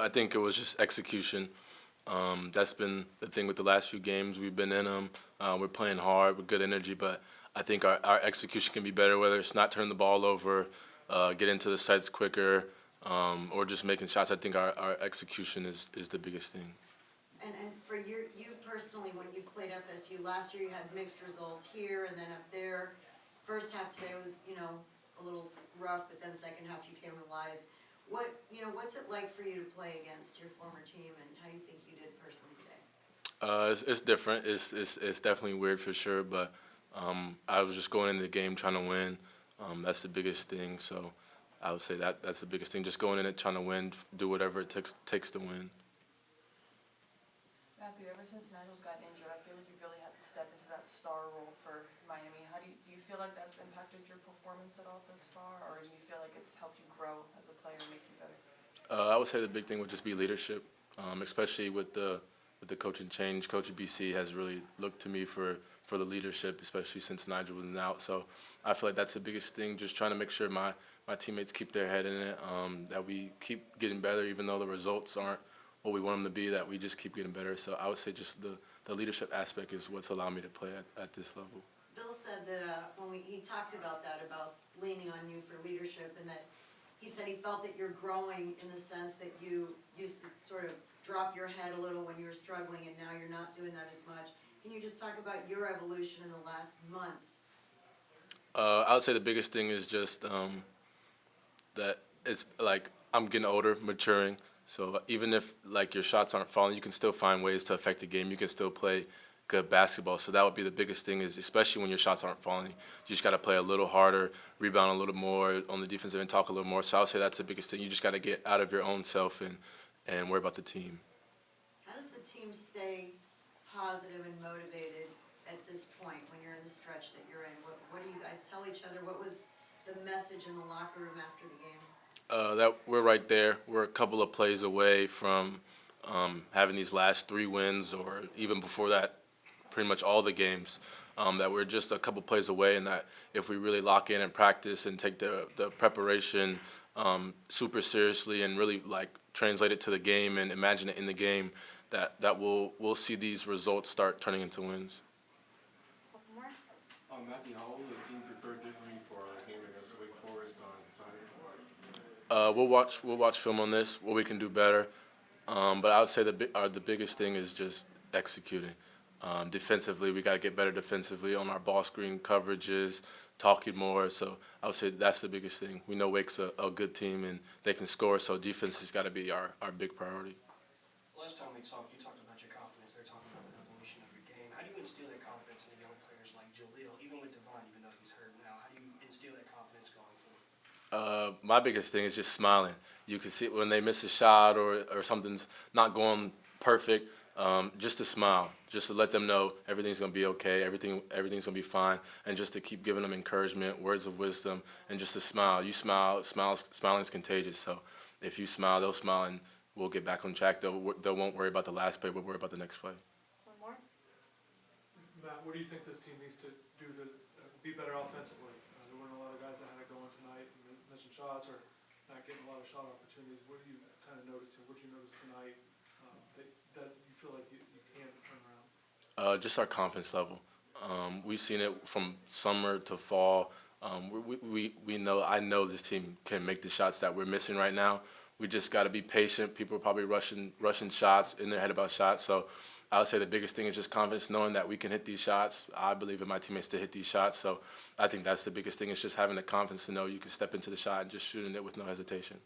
I think it was just execution. That's been the thing with the last few games. We've been in them. We're playing hard with good energy, but I think our execution can be better, whether it's not turning the ball over, get into the sites quicker, or just making shots. I think our execution is the biggest thing. And for you personally, when you played FSU last year, you had mixed results here and then up there. First half today was, a little rough, but then second half you came alive. What's it like for you to play against your former team, and how do you think you did personally today? It's different. It's definitely weird for sure, but I was just going into the game trying to win. That's the biggest thing. So I would say that's the biggest thing. Just going in it trying to win, do whatever it takes to win. Matthew, ever since Nigel's got injured, I feel like you really had to step into that star role for Miami. Do you feel like that's impacted your performance at all thus far, or do you feel like it's helped you grow as a player and make you better? I would say the big thing would just be leadership, especially with the coaching change. Coach BC has really looked to me for the leadership, especially since Nigel was out. So I feel like that's the biggest thing, just trying to make sure my teammates keep their head in it, that we keep getting better even though the results aren't what we want them to be, that we just keep getting better. So I would say just the leadership aspect is what's allowed me to play at this level. Bill said that he talked about that, about leaning on you for leadership, and that he said he felt that you're growing in the sense that you used to sort of drop your head a little when you were struggling, and now you're not doing that as much. Can you just talk about your evolution in the last month? I would say the biggest thing is just that it's like I'm getting older, maturing. So even if like your shots aren't falling, you can still find ways to affect the game. You can still play good basketball. So that would be the biggest thing, is especially when your shots aren't falling, you just got to play a little harder, rebound a little more on the defensive end, talk a little more. So I would say that's the biggest thing. You just got to get out of your own self and worry about the team. How does the team stay positive and motivated at this point when you're in the stretch that you're in? What do you guys tell each other? What was the message in the locker room after the game? That we're right there. We're a couple of plays away from having these last 3 wins, or even before that, pretty much all the games. That we're just a couple plays away, and that if we really lock in and practice and take the preparation super seriously and really like translate it to the game and imagine it in the game, that we'll see these results start turning into wins. Couple more? Matthew, how will the team prepare differently for a game against Wake Forest on Saturday? We'll watch film on this, what we can do better. But I would say the biggest thing is just executing. Defensively, we got to get better defensively on our ball screen coverages, talking more. So I would say that's the biggest thing. We know Wake's a good team and they can score, so defense has got to be our big priority. Last time we talked, you talked about your confidence. They're talking about the evolution of your game. How do you instill that confidence in young players like Jaleel, even with Devon, even though he's hurt now? How do you instill that confidence going forward? My biggest thing is just smiling. You can see when they miss a shot or something's not going perfect, just to smile, just to let them know everything's going to be okay, everything's going to be fine, and just to keep giving them encouragement, words of wisdom, and just to smile. You smile, smiling is contagious. So if you smile, they'll smile, and we'll get back on track. They won't worry about the last play, we'll worry about the next play. One more? Matt, what do you think this team needs to do to be better offensively? There weren't a lot of guys that had it going tonight, missing shots or not getting a lot of shot opportunities. What do you kind of notice here? What did you notice tonight that you feel like you can turn around? Just our confidence level. We've seen it from summer to fall. We know. I know this team can make the shots that we're missing right now. We just got to be patient. People are probably rushing shots, in their head about shots. So I would say the biggest thing is just confidence, knowing that we can hit these shots. I believe in my teammates to hit these shots. So I think that's the biggest thing, is just having the confidence to know you can step into the shot and just shooting it with no hesitation.